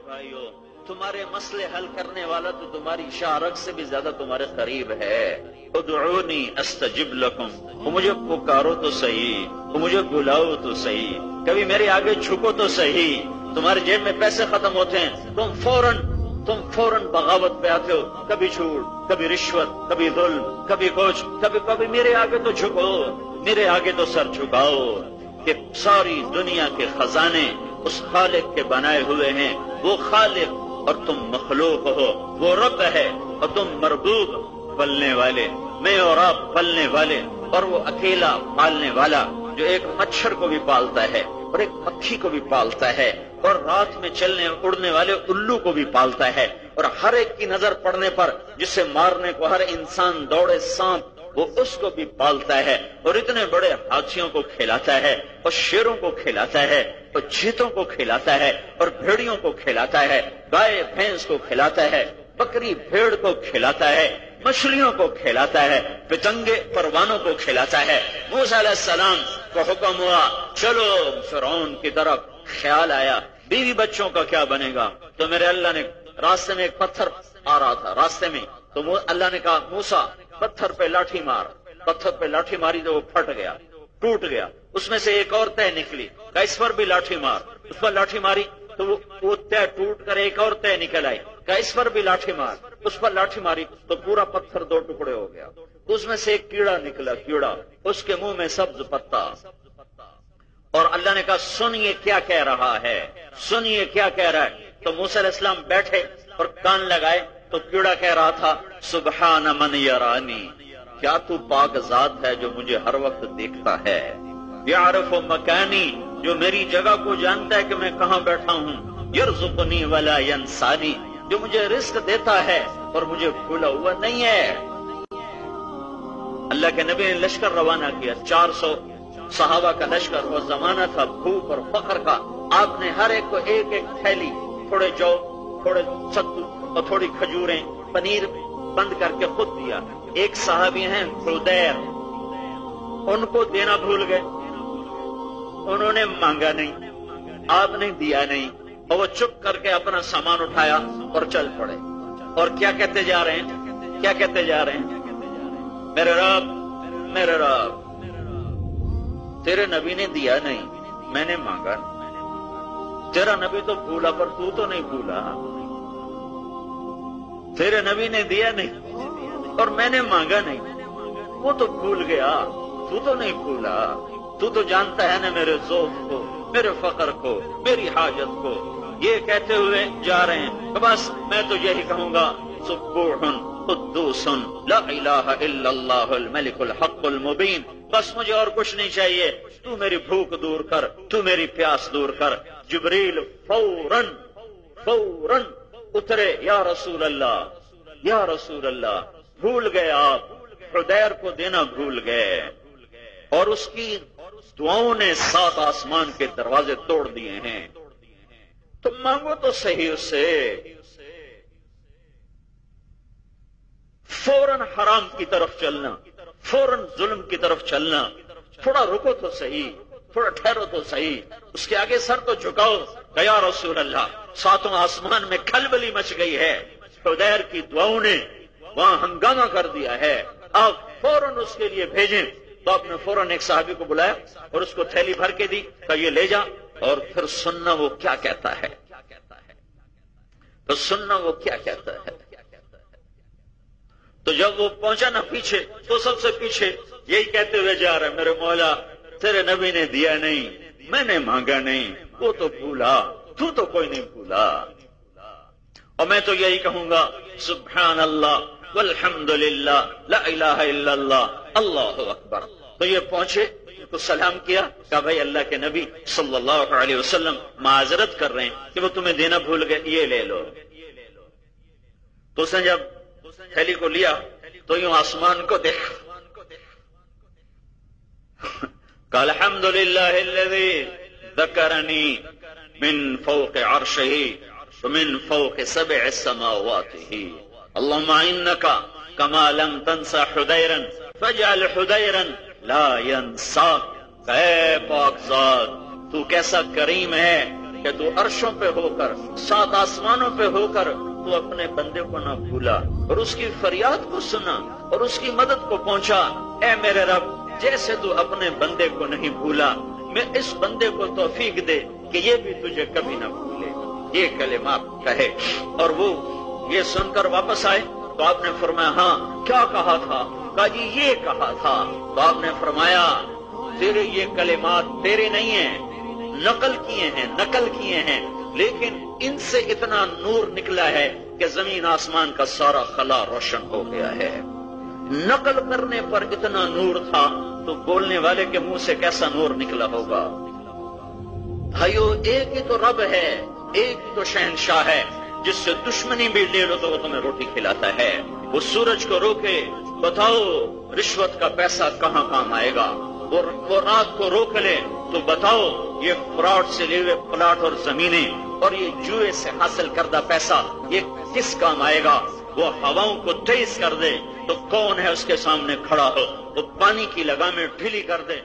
بھائیو تمہارے مسئلے حل کرنے والا تو تمہاری شارک سے بھی زیادہ تمہارے قریب ہے. ادعونی استجب لکم، وہ مجھے پکارو تو صحیح، وہ مجھے بلاؤ تو صحیح، کبھی میرے آگے جھکو تو صحیح. تمہارے جیب میں پیسے ختم ہوتے ہیں، تم فوراً بغاوت پہ آتے ہو، کبھی جھوٹ، کبھی رشوت، کبھی ظلم، کبھی کچھ، کبھی میرے آگے تو جھکو، میرے آگے تو سر جھکاؤ. کہ ساری دنیا کے خزانے اس خالق کے بنائے ہوئے ہیں. وہ خالق اور تم مخلوق ہو، وہ رب ہے اور تم مربوب، پلنے والے، میں اور آپ پلنے والے، اور وہ اکیلا پالنے والا جو ایک مچھر کو بھی پالتا ہے اور ایک مکھی کو بھی پالتا ہے اور رات میں چلنے اڑنے والے الو کو بھی پالتا ہے، اور ہر ایک کی نظر پڑنے پر جسے مارنے کو ہر انسان دوڑے سانپ، وہ اس کو بھی پالتا ہے، اور اتنے بڑے ہاتھیوں کو کھلاتا ہے اور شیروں کو کھلاتا ہے اور چیتوں کو کھلاتا ہے اور بھیڑیوں کو کھلاتا ہے، گائے بھینس کو کھلاتا ہے، بکری بھیڑ کو کھلاتا ہے، مچھلیوں کو کھلاتا ہے، پتنگے پروانوں کو کھلاتا ہے. موسیٰ علیہ السلام کو حکم ہوا چلو فرعون کی طرف. خیال آیا بیوی بچوں کا کیا بنے گا؟ تو میرے اللہ نے راستے میں ایک پتھر آ رہا تھا راستے میں، تو اللہ نے کہا موسیٰ پتھر پہ لاٹھی مار. پتھر پہ لاٹھی ماری تو وہ پھٹ گیا، ٹوٹ گیا. اس میں سے ایک اور تہ نکلی، کہا اس پر بھی لاٹھی مار. اس پر لاٹھی ماری تو وہ تہ ٹوٹ کر ایک اور تہ نکل آئی، کہا اس پر بھی لاٹھی مار. اس پر لاٹھی ماری تو پورا پتھر دو ٹکڑے ہو گیا. اس میں سے ایک کیڑا نکلا، کیڑا، اس کے منہ میں سبز پتا. اور اللہ نے کہا سنیے کیا کہہ رہا ہے، سنیے کیا کہہ رہا ہے. تو موسیٰ علیہ السلام بیٹھے اور کان لگائے تو کیڑا کہہ رہا تھا سبحان من یرانی، کیا تو پاک ذات ہے جو مجھے ہر وقت دیکھتا ہے. یعرف مکانی، جو میری جگہ کو جانتا ہے کہ میں کہاں بیٹھا ہوں. یرزقنی ولا ینسانی، جو مجھے رزق دیتا ہے اور مجھے بھولا ہوا نہیں ہے. اللہ کے نبی نے لشکر روانہ کیا، 400 صحابہ کا لشکر. وہ زمانہ تھا بھوک اور فقر کا. آپ نے ہر ایک کو ایک ایک تھیلی، تھوڑے جو، تھوڑے ستو اور تھوڑی کھجوریں، پنیر بند کر کے خود دیا. ایک صحابی ہیں خدیر، ان کو دینا بھول گئے، انہوں نے مانگا نہیں، آپ نے دیا نہیں، اور وہ چپ کر کے اپنا سامان اٹھایا اور چل پڑے. اور کیا کہتے جا رہے ہیں، کیا کہتے جا رہے ہیں؟ میرے رب، میرے رب، تیرے نبی نے دیا نہیں، میں نے مانگا نہیں. تیرا نبی تو بھولا پر تو نہیں بھولا. تیرے نبی نے دیا نہیں اور میں نے مانگا نہیں، وہ تو بھول گیا، تو نہیں بھولا. تو جانتا ہے نا میرے ذوق کو، میرے فقر کو، میری حاجت کو. یہ کہتے ہوئے جا رہے ہیں کہ بس میں تو یہی کہوں گا سبوح قدوس لا الہ الا اللہ الملک الحق المبین. بس مجھے اور کچھ نہیں چاہیے، تو میری بھوک دور کر، تو میری پیاس دور کر. جبریل فوراً اترے، یا رسول اللہ، یا رسول اللہ. بھول گئے آپ، خدیر کو دینا بھول گئے، اور اس کی دعاؤں نے 7 آسمان کے دروازے توڑ دیے ہیں. تم مانگو تو صحیح اس سے. فوراً حرام کی طرف چلنا، فوراً ظلم کی طرف چلنا. تھوڑا رکو تو صحیح، تھوڑا ٹھہرو تو صحیح. اس کے آگے سر تو جھکاؤ کہ یا رسول اللہ. 7 آسمان میں کھلبلی مچ گئی ہے، خدیر کی دعاؤں نے وہاں ہنگامہ کر دیا ہے. آپ فوراً اس کے لیے بھیجیں. تو آپ نے فوراً ایک صحابی کو بلایا اور اس کو تھیلی بھر کے دی کہ یہ لے جا، اور پھر سننا وہ کیا کہتا ہے. تو سننا وہ کیا کہتا ہے. تو جب وہ پہنچا نا پیچھے، تو سب سے پیچھے یہی کہتے ہوئے جا رہا ہے میرے مولا تیرے نبی نے دیا نہیں، میں نے مانگا نہیں، وہ تو بھولا، تو کوئی نہیں بھولا. اور میں تو یہی کہوں گا سبحان اللہ والحمد للہ لا الہ الا اللہ اللہ اکبر. تو یہ پہنچے تو سلام کیا، کہا بھائی اللہ کے نبی صلی اللہ علیہ وسلم معذرت کر رہے ہیں کہ وہ تمہیں دینا بھول گئے، یہ لے لو. تو اس نے جب تھیلی کو لیا تو یوں آسمان کو دیکھا، قال الحمد للہ الذی ذکرنی من فوق عرشہ ومن فوق 7 سماوات. اللهم انك كما لم تنسى حديرا فاجعل حديرا لا ينساك. اے پاک ذات، تو کیسا کریم ہے کہ تو عرشوں پہ ہو کر 7 آسمانوں پہ ہو کر تو اپنے بندے کو نہ بھولا اور اس کی فریاد کو سنا اور اس کی مدد کو پہنچا۔ اے میرے رب، جیسے تو اپنے بندے کو نہیں بھولا، میں اس بندے کو توفیق دے کہ یہ بھی تجھے کبھی نہ بھولے۔ یہ کلمات کہے اور وہ یہ سن کر واپس آئے تو آپ نے فرمایا ہاں کیا کہا تھا؟ کہا جی یہ کہا تھا۔ تو آپ نے فرمایا تیرے یہ کلمات تیرے نہیں ہیں، نقل کیے ہیں، لیکن ان سے اتنا نور نکلا ہے کہ زمین آسمان کا سارا خلا روشن ہو گیا ہے۔ نقل کرنے پر اتنا نور تھا تو بولنے والے کے منہ سے کیسا نور نکلا ہوگا؟ بھائیو، ایک ہی تو رب ہے، ایک ہی تو شہنشاہ ہے جس سے دشمنی بھی لے لو تو وہ تمہیں روٹی کھلاتا ہے۔ وہ سورج کو روکے، بتاؤ رشوت کا پیسہ کہاں کام آئے گا؟ وہ رات کو روک لے تو بتاؤ یہ فراڈ سے لیے ہوئے پلاٹ اور زمینیں اور یہ جوئے سے حاصل کردہ پیسہ یہ کس کام آئے گا؟ وہ ہواؤں کو تیز کر دے تو کون ہے اس کے سامنے کھڑا ہو؟ وہ پانی کی لگامیں ڈھیلی کر دے